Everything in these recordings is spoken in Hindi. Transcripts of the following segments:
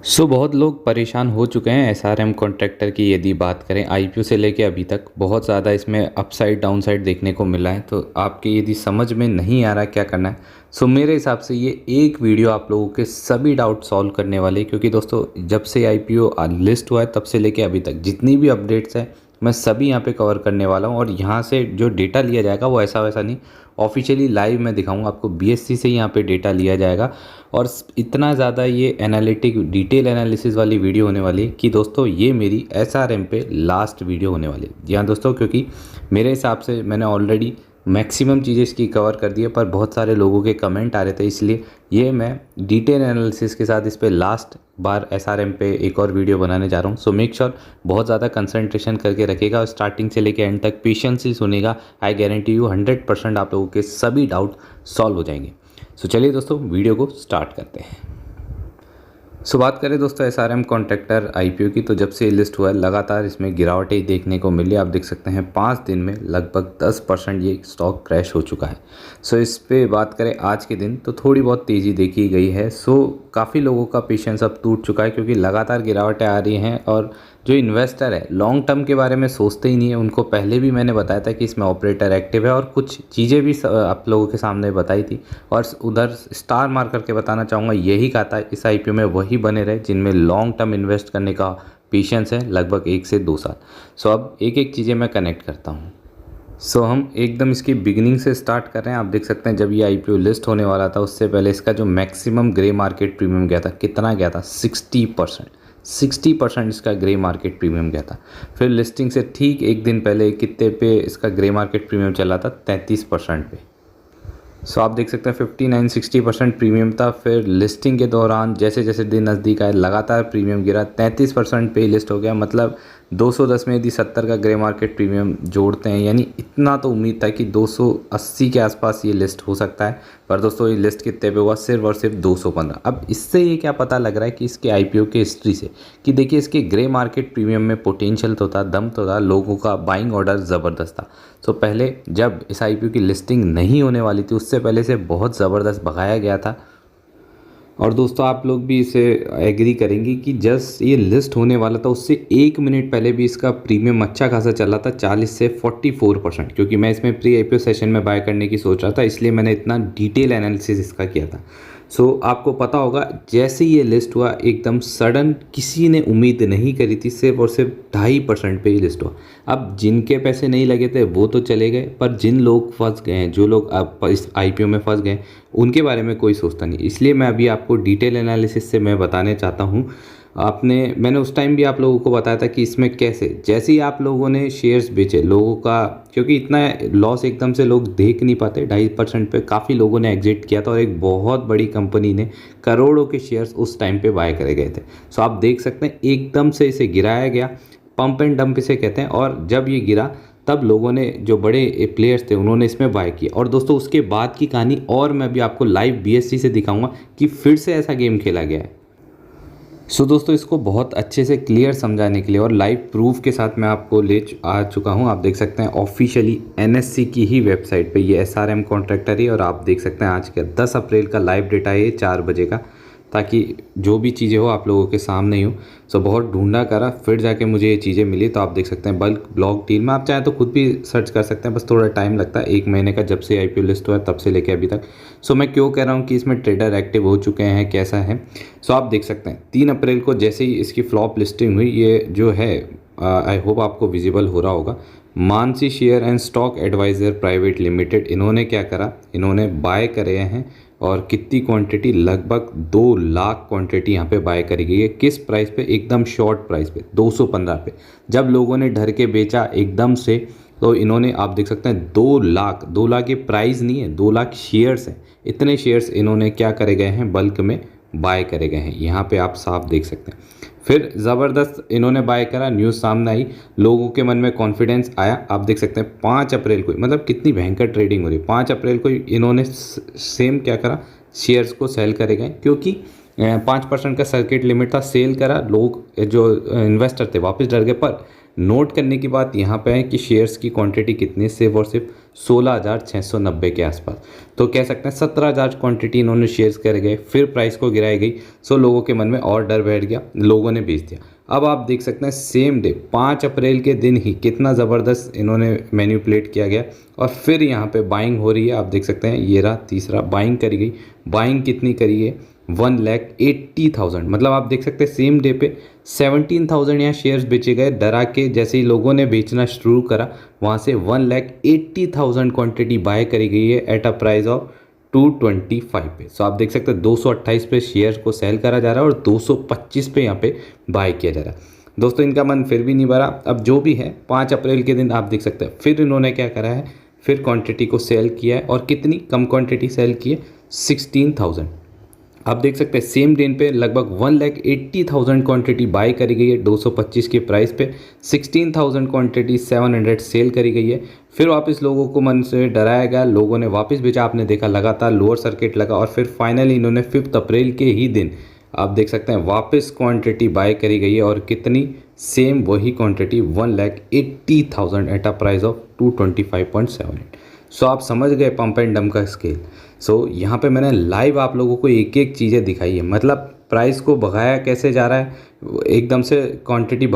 बहुत लोग परेशान हो चुके हैं एसआरएम कॉन्ट्रैक्टर की यदि बात करें आईपीओ से लेके अभी तक बहुत ज़्यादा इसमें अपसाइड डाउनसाइड देखने को मिला है। तो आपके यदि समझ में नहीं आ रहा क्या करना है, मेरे हिसाब से ये एक वीडियो आप लोगों के सभी डाउट सॉल्व करने वाले हैं। क्योंकि दोस्तों जब से आईपीओ लिस्ट हुआ है तब से लेके अभी तक जितनी भी अपडेट्स हैं मैं सभी यहाँ पे कवर करने वाला हूँ। और यहाँ से जो डेटा लिया जाएगा वो ऐसा वैसा नहीं, ऑफिशियली लाइव मैं दिखाऊंगा आपको। बीएससी से यहाँ पे डेटा लिया जाएगा और इतना ज़्यादा ये एनालिटिक डिटेल एनालिसिस वाली वीडियो होने वाली है कि दोस्तों ये मेरी एसआरएम पे लास्ट वीडियो होने वाली है। जी हाँ दोस्तों, क्योंकि मेरे हिसाब से मैंने ऑलरेडी मैक्सिमम चीज़ें इसकी कवर कर दी है, पर बहुत सारे लोगों के कमेंट आ रहे थे, इसलिए ये मैं डिटेल एनालिसिस के साथ इस पे लास्ट बार एसआरएम पे एक और वीडियो बनाने जा रहा हूँ। सो मेक श्योर बहुत ज़्यादा कंसंट्रेशन करके रखिएगा और स्टार्टिंग से लेके एंड तक पेशेंसली सुनेगा। आई गारंटी यू 100% आप लोगों के सभी डाउट सॉल्व हो जाएंगे। चलिए दोस्तों वीडियो को स्टार्ट करते हैं। बात करें दोस्तों एसआरएम कॉन्ट्रैक्टर आईपीओ की, तो जब से लिस्ट हुआ है लगातार इसमें गिरावटें ही देखने को मिली। आप देख सकते हैं 5 दिन में लगभग 10% ये स्टॉक क्रैश हो चुका है। इस पे बात करें आज के दिन तो थोड़ी बहुत तेज़ी देखी गई है। काफ़ी लोगों का पेशेंस अब टूट चुका है क्योंकि लगातार गिरावटें आ रही हैं और जो इन्वेस्टर है लॉन्ग टर्म के बारे में सोचते ही नहीं है। उनको पहले भी मैंने बताया था कि इसमें ऑपरेटर एक्टिव है और कुछ चीज़ें भी आप लोगों के सामने बताई थी। और उधर स्टार मार करके बताना चाहूँगा, यही कहा था इस आईपीओ में वही बने रहे जिनमें लॉन्ग टर्म इन्वेस्ट करने का पेशेंस है लगभग 1 से 2 साल। अब एक एक चीज़ें मैं कनेक्ट करता हूँ। हम एकदम इसकी बिगिनिंग से स्टार्ट कर रहे हैं। आप देख सकते हैं जब ये आईपीओ लिस्ट होने वाला था उससे पहले इसका जो मैक्सिमम ग्रे मार्केट प्रीमियम गया था, कितना गया था? 60% इसका ग्रे मार्केट प्रीमियम गया था। फिर लिस्टिंग से ठीक एक दिन पहले कितने पे इसका ग्रे मार्केट प्रीमियम चला था? 33% पे। आप देख सकते हैं 59-60% प्रीमियम था। फिर लिस्टिंग के दौरान जैसे जैसे दिन नज़दीक आए लगातार प्रीमियम गिरा, 33% पे लिस्ट हो गया। मतलब 210 में यदि 70 का ग्रे मार्केट प्रीमियम जोड़ते हैं, यानी इतना तो उम्मीद था कि 280 के आसपास ये लिस्ट हो सकता है। पर दोस्तों ये लिस्ट कितने पे हुआ? सिर्फ और सिर्फ 215। अब इससे ये क्या पता लग रहा है कि इसके आईपीओ के हिस्ट्री से कि देखिए इसके ग्रे मार्केट प्रीमियम में पोटेंशियल तो था, दम तो था, लोगों का बाइंग ऑर्डर ज़बरदस्त था। पहले जब इस आईपीओ की लिस्टिंग नहीं होने वाली थी उससे पहले से बहुत ज़बरदस्त भगाया गया था। और दोस्तों आप लोग भी इसे एग्री करेंगे कि जस्ट ये लिस्ट होने वाला था उससे 1 मिनट पहले भी इसका प्रीमियम अच्छा खासा चला था, 40 से 44%। क्योंकि मैं इसमें प्री आईपीओ सेशन में बाय करने की सोच रहा था, इसलिए मैंने इतना डिटेल एनालिसिस इसका किया था। आपको पता होगा जैसे ये लिस्ट हुआ एकदम सडन, किसी ने उम्मीद नहीं करी थी, सिर्फ और सिर्फ 2.5% पे ही लिस्ट हुआ। अब जिनके पैसे नहीं लगे थे वो तो चले गए, पर जिन लोग फंस गए हैं, जो लोग अब इस आईपीओ में फंस गए, उनके बारे में कोई सोचता नहीं। इसलिए मैं अभी आपको डिटेल एनालिसिस से मैं बताने चाहता हूँ। मैंने उस टाइम भी आप लोगों को बताया था कि इसमें कैसे, जैसे ही आप लोगों ने शेयर्स बेचे लोगों का, क्योंकि इतना लॉस एकदम से लोग देख नहीं पाते, 2.5% पे काफ़ी लोगों ने एग्जिट किया था और एक बहुत बड़ी कंपनी ने करोड़ों के शेयर्स उस टाइम पे बाय करे गए थे। आप देख सकते हैं एकदम से इसे गिराया गया, पंप एंड डंप इसे कहते हैं। और जब ये गिरा तब लोगों ने, जो बड़े प्लेयर्स थे, उन्होंने इसमें बाय किया। और दोस्तों उसके बाद की कहानी और मैं भी आपको लाइव बीएससी से दिखाऊंगा कि फिर से ऐसा गेम खेला गया है। दोस्तों इसको बहुत अच्छे से क्लियर समझाने के लिए और लाइव प्रूफ के साथ मैं आपको ले आ चुका हूं। आप देख सकते हैं ऑफिशियली एनएससी की ही वेबसाइट पे ये एसआरएम कॉन्ट्रैक्टर ही, और आप देख सकते हैं आज का 10 अप्रैल का लाइव डेटा है, 4 बजे का, ताकि जो भी चीज़ें हो आप लोगों के सामने ही हो। बहुत ढूंढा करा फिर जाके मुझे ये चीज़ें मिली। तो आप देख सकते हैं बल्क ब्लॉक डील में, आप चाहें तो खुद भी सर्च कर सकते हैं, बस थोड़ा टाइम लगता है, 1 महीने का जब से आईपीओ लिस्ट हुआ है तब से लेके अभी तक। मैं क्यों कह रहा हूँ कि इसमें ट्रेडर एक्टिव हो चुके हैं, कैसा है। आप देख सकते हैं 3 अप्रैल को जैसे ही इसकी फ्लॉप लिस्टिंग हुई, ये जो है आई होप आपको विजिबल हो रहा होगा, Mansi share and stock advisor private limited, इन्होंने क्या करा, इन्होंने बाय करे हैं। और कितनी क्वांटिटी? लगभग 2 लाख क्वांटिटी यहाँ पे बाय करी गई है। किस प्राइस पे? एकदम शॉर्ट प्राइस पे, 215 पे। जब लोगों ने डर के बेचा एकदम से, तो इन्होंने, आप देख सकते हैं 2 लाख ये प्राइस नहीं है, 2 लाख शेयर्स हैं। इतने शेयर्स इन्होंने क्या करे गए हैं, बल्क में बाय करे गए हैं। यहाँ पे आप साफ देख सकते हैं। फिर ज़बरदस्त इन्होंने बाय करा, न्यूज़ सामने आई, लोगों के मन में कॉन्फिडेंस आया। आप देख सकते हैं 5 अप्रैल को, मतलब कितनी भयंकर ट्रेडिंग हो रही है। 5 अप्रैल को इन्होंने सेम क्या करा, शेयर्स को सेल करे गए, क्योंकि 5% का सर्किट लिमिट था। सेल करा, लोग जो इन्वेस्टर थे वापस डर गए। पर नोट करने की बात यहाँ पे है कि शेयर्स की क्वांटिटी कितनी, सिर्फ और सिर्फ 16,690 के आसपास। तो कह सकते हैं 17,000 क्वांटिटी इन्होंने शेयर्स कर गए, फिर प्राइस को गिराई गई। सो लोगों के मन में और डर बैठ गया, लोगों ने बेच दिया। अब आप देख सकते हैं सेम डे 5 अप्रैल के दिन ही कितना ज़बरदस्त इन्होंने मैनिपुलेट किया गया और फिर यहाँ पे बाइंग हो रही है। आप देख सकते हैं ये रहा तीसरा, बाइंग करी गई। बाइंग कितनी करी है? 1,80,000। मतलब आप देख सकते हैं सेम डे पे 17,000 यहाँ शेयर्स बेचे गए डरा के। जैसे ही लोगों ने बेचना शुरू करा वहाँ से 1,80,000 क्वांटिटी बाय करी गई है एट अ प्राइस ऑफ 225 पे। सो आप देख सकते हैं 228 पे शेयर को सेल करा जा रहा है और 225 पे यहाँ पे बाय किया जा रहा है। दोस्तों इनका मन फिर भी नहीं भरा। अब जो भी है 5 अप्रैल के दिन आप देख सकते हैं फिर इन्होंने क्या करा है, फिर क्वांटिटी को सेल किया है और कितनी कम क्वांटिटी सेल की है, 16,000। आप देख सकते हैं सेम दिन पे लगभग 1,80,000 क्वांटिटी बाय करी गई है 225 के प्राइस पे। 16,000 क्वांटिटी 700 सेल करी गई है। फिर वापस लोगों को मन से डराया गया, लोगों ने वापस बेचा। आपने देखा लगातार लोअर सर्किट लगा और फिर फाइनली इन्होंने 5 अप्रैल के ही दिन आप देख सकते हैं वापस क्वांटिटी बाय करी गई है और कितनी, सेम वही quantity 1,80,000 at a price of 225.78। सो आप समझ गए पंप एंड डंप का स्केल। सो यहाँ पे मैंने लाइव आप लोगों को एक एक चीज़ें दिखाई है, मतलब प्राइस को भगाया कैसे जा रहा है एकदम से क्वांटिटी।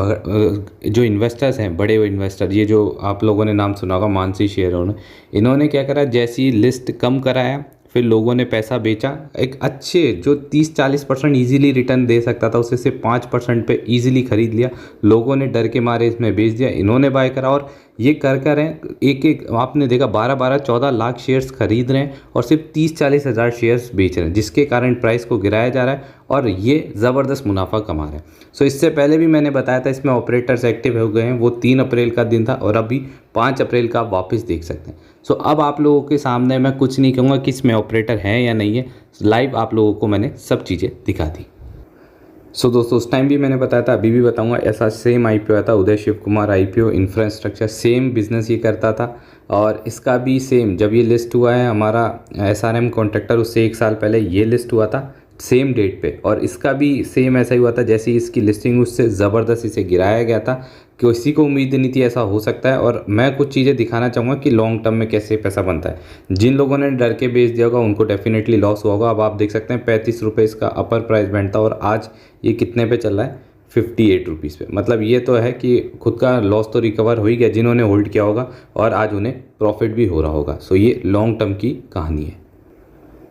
जो इन्वेस्टर्स हैं, बड़े इन्वेस्टर, ये जो आप लोगों ने नाम सुना होगा मानसी शेयर ओनर, इन्होंने क्या करा, जैसी लिस्ट कम कराया फिर लोगों ने पैसा बेचा। एक अच्छे जो 30-40% ईजिली रिटर्न दे सकता था उसे सिर्फ 5% पे ईजिली खरीद लिया। लोगों ने डर के मारे इसमें बेच दिया, इन्होंने बाय करा और ये कर हैं एक एक आपने देखा 12-14 लाख शेयर्स खरीद रहे हैं और सिर्फ 30-40 हज़ार शेयर्स बेच रहे हैं, जिसके कारण प्राइस को गिराया जा रहा है और ये ज़बरदस्त मुनाफा कमा रहे हैं। सो इससे पहले भी मैंने बताया था इसमें ऑपरेटर्स एक्टिव हो गए हैं, वो 3 अप्रैल का दिन था और अभी 5 अप्रैल का आप वापस देख सकते हैं। सो अब आप लोगों के सामने मैं कुछ नहीं कहूँगा कि इसमें ऑपरेटर हैं या नहीं है, लाइव आप लोगों को मैंने सब चीज़ें दिखा दी। सो दोस्तों उस टाइम भी मैंने बताया था, अभी भी बताऊंगा, ऐसा सेम आईपीओ आया था, Uday Shiv Kumar IPO infrastructure, same business ये करता था और इसका भी सेम जब ये लिस्ट हुआ है हमारा एसआरएम कॉन्ट्रैक्टर, उससे 1 साल पहले ये लिस्ट हुआ था सेम डेट पे और इसका भी सेम ऐसा ही हुआ था। जैसे ही इसकी लिस्टिंग उससे ज़बरदस्त इसे गिराया गया था, किसी को उम्मीद नहीं थी ऐसा हो सकता है। और मैं कुछ चीज़ें दिखाना चाहूँगा कि लॉन्ग टर्म में कैसे पैसा बनता है। जिन लोगों ने डर के बेच दिया होगा उनको डेफिनेटली लॉस हुआ होगा। अब आप देख सकते हैं 35 रुपये इसका अपर प्राइस बैंड था और आज ये कितने पे चल रहा है, 58 रुपीज़ पे। मतलब ये तो है कि खुद का लॉस तो रिकवर हो ही गया जिन्होंने होल्ड किया होगा और आज उन्हें प्रॉफिट भी हो रहा होगा। सो ये लॉन्ग टर्म की कहानी है।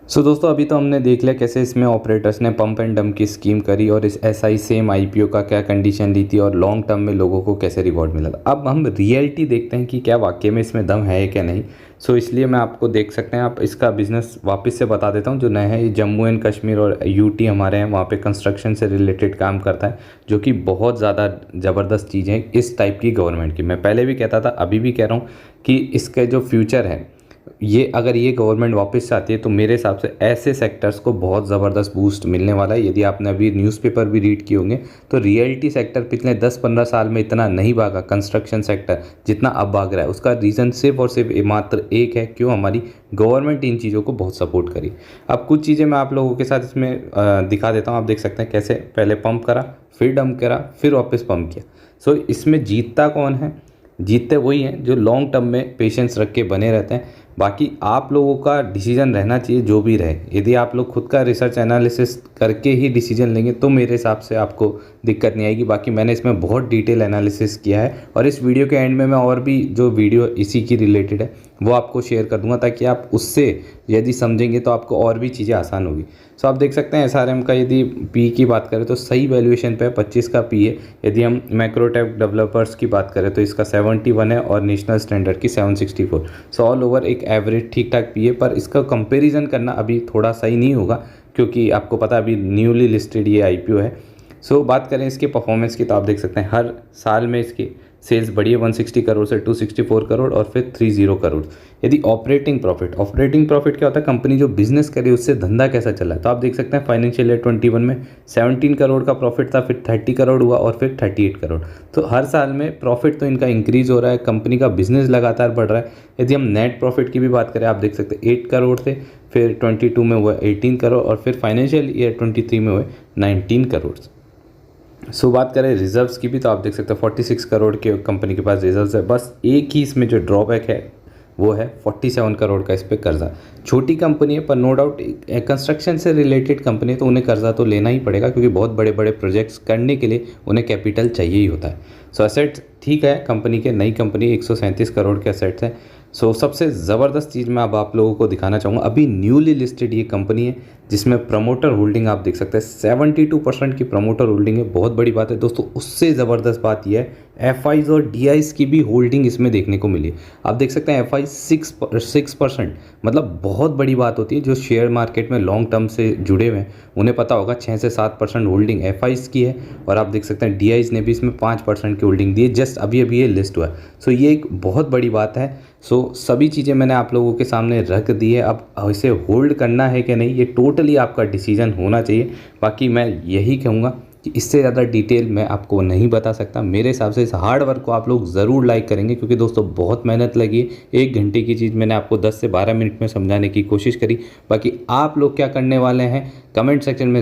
सो दोस्तों अभी तो हमने देख लिया कैसे इसमें ऑपरेटर्स ने पंप एंड डंप की स्कीम करी और इस एसआई सेम आईपीओ का क्या कंडीशन ली थी और लॉन्ग टर्म में लोगों को कैसे रिवॉर्ड मिला था। अब हम रियलिटी देखते हैं कि क्या वाकई में इसमें दम है क्या नहीं। सो इसलिए मैं आपको देख सकते हैं, आप इसका बिज़नेस वापस से बता देता हूँ। जो नए हैं ये जम्मू एंड कश्मीर और यूटी हमारे हैं, वहाँ पे कंस्ट्रक्शन से रिलेटेड काम करता है, जो कि बहुत ज़्यादा ज़बरदस्त चीज़ है इस टाइप की गवर्नमेंट की। मैं पहले भी कहता था, अभी भी कह रहा हूँ कि इसका जो फ्यूचर है, ये अगर ये गवर्नमेंट वापस से आती है तो मेरे हिसाब से ऐसे सेक्टर्स को बहुत ज़बरदस्त बूस्ट मिलने वाला है। यदि आपने अभी न्यूज़पेपर भी रीड किए होंगे तो रियलिटी सेक्टर पिछले 10-15 साल में इतना नहीं भागा कंस्ट्रक्शन सेक्टर जितना अब भाग रहा है। उसका रीज़न सिर्फ और सिर्फ मात्र एक है, क्यों, हमारी गवर्नमेंट इन चीज़ों को बहुत सपोर्ट करी। अब कुछ चीज़ें मैं आप लोगों के साथ इसमें दिखा देता हूँ। आप देख सकते हैं कैसे पहले पंप करा, फिर डंप करा, फिर वापस पंप किया। सो इसमें जीतता कौन है? जीतते वही हैं जो लॉन्ग टर्म में पेशेंस रख के बने रहते हैं। बाकी आप लोगों का डिसीजन रहना चाहिए जो भी रहे। यदि आप लोग खुद का रिसर्च एनालिसिस करके ही डिसीजन लेंगे तो मेरे हिसाब से आपको दिक्कत नहीं आएगी। बाकी मैंने इसमें बहुत डिटेल एनालिसिस किया है और इस वीडियो के एंड में मैं और भी जो वीडियो इसी की रिलेटेड है वो आपको शेयर कर दूंगा, ताकि आप उससे यदि समझेंगे तो आपको और भी चीज़ें आसान होगी। सो आप देख सकते हैं एसआरएम का यदि पी की बात करें तो सही वैल्यूएशन पे 25 का पी है। यदि हम मैक्रोटेक डेवलपर्स की बात करें तो इसका 71 है और नेशनल स्टैंडर्ड की 764। सो ऑल ओवर एक एवरेज ठीक ठाक पी है, पर इसका कंपैरिजन करना अभी थोड़ा सही नहीं होगा क्योंकि आपको पता है अभी न्यूली लिस्टेड ये आईपीओ है। सो बात करें इसके परफॉर्मेंस की तो आप देख सकते हैं हर साल में इसकी सेल्स बढ़ी है 160 करोड़ से 264 करोड़ और फिर 30 करोड़। यदि ऑपरेटिंग प्रॉफिट क्या होता है, कंपनी जो बिजनेस करे उससे धंधा कैसा चला है, तो आप देख सकते हैं फाइनेंशियल ईयर 21 में 17 करोड़ का प्रॉफिट था, फिर 30 करोड़ हुआ और फिर 38 करोड़। तो हर साल में प्रॉफिट तो इनका इंक्रीज हो रहा है, कंपनी का बिजनेस लगातार बढ़ रहा है। यदि हम नेट प्रॉफिट की भी बात करें, आप देख सकते हैं 8 करोड़ थे, फिर 22 में हुआ 18 करोड़ और फिर फाइनेंशियल ईयर 23 में हुए 19 करोड़। सो बात करें रिजर्व्स की भी तो आप देख सकते हैं 46 करोड़ के कंपनी के पास रिजर्व्स है। बस एक ही इसमें जो ड्रॉबैक है वो है 47 करोड़ का इस पर कर्जा। छोटी कंपनी है पर नो डाउट कंस्ट्रक्शन से रिलेटेड कंपनी है तो उन्हें कर्जा तो लेना ही पड़ेगा, क्योंकि बहुत बड़े बड़े प्रोजेक्ट्स करने के लिए उन्हें कैपिटल चाहिए ही होता है। सो असेट्स ठीक है कंपनी के, नई कंपनी 137 करोड़ के असेट्स हैं। सो सबसे ज़बरदस्त चीज़ मैं अब आप लोगों को दिखाना चाहूँगा, अभी न्यूली लिस्टेड ये कंपनी है जिसमें प्रमोटर होल्डिंग आप देख सकते हैं 72% की प्रमोटर होल्डिंग है। बहुत बड़ी बात है दोस्तों। उससे ज़बरदस्त बात यह है एफआईज और डीआईज की भी होल्डिंग इसमें देखने को मिली। आप देख सकते हैं एफआई 6%, मतलब बहुत बड़ी बात होती है। जो शेयर मार्केट में लॉन्ग टर्म से जुड़े हुए हैं उन्हें पता होगा 6 से 7% होल्डिंग एफआईज की है। और आप देख सकते हैं डीआईज ने भी इसमें 5% की होल्डिंग दी है, जस्ट अभी अभी ये लिस्ट हुआ है। सो ये एक बहुत बड़ी बात है। सो सभी चीज़ें मैंने आप लोगों के सामने रख दी है। अब इसे होल्ड करना है कि नहीं ये टोटली आपका डिसीजन होना चाहिए। बाकी मैं यही कहूँगा कि इससे ज़्यादा डिटेल मैं आपको नहीं बता सकता। मेरे हिसाब से इस हार्ड वर्क को आप लोग ज़रूर लाइक करेंगे, क्योंकि दोस्तों बहुत मेहनत लगी है। 1 घंटे की चीज़ मैंने आपको 10 से 12 मिनट में समझाने की कोशिश करी। बाकी आप लोग क्या करने वाले हैं कमेंट सेक्शन में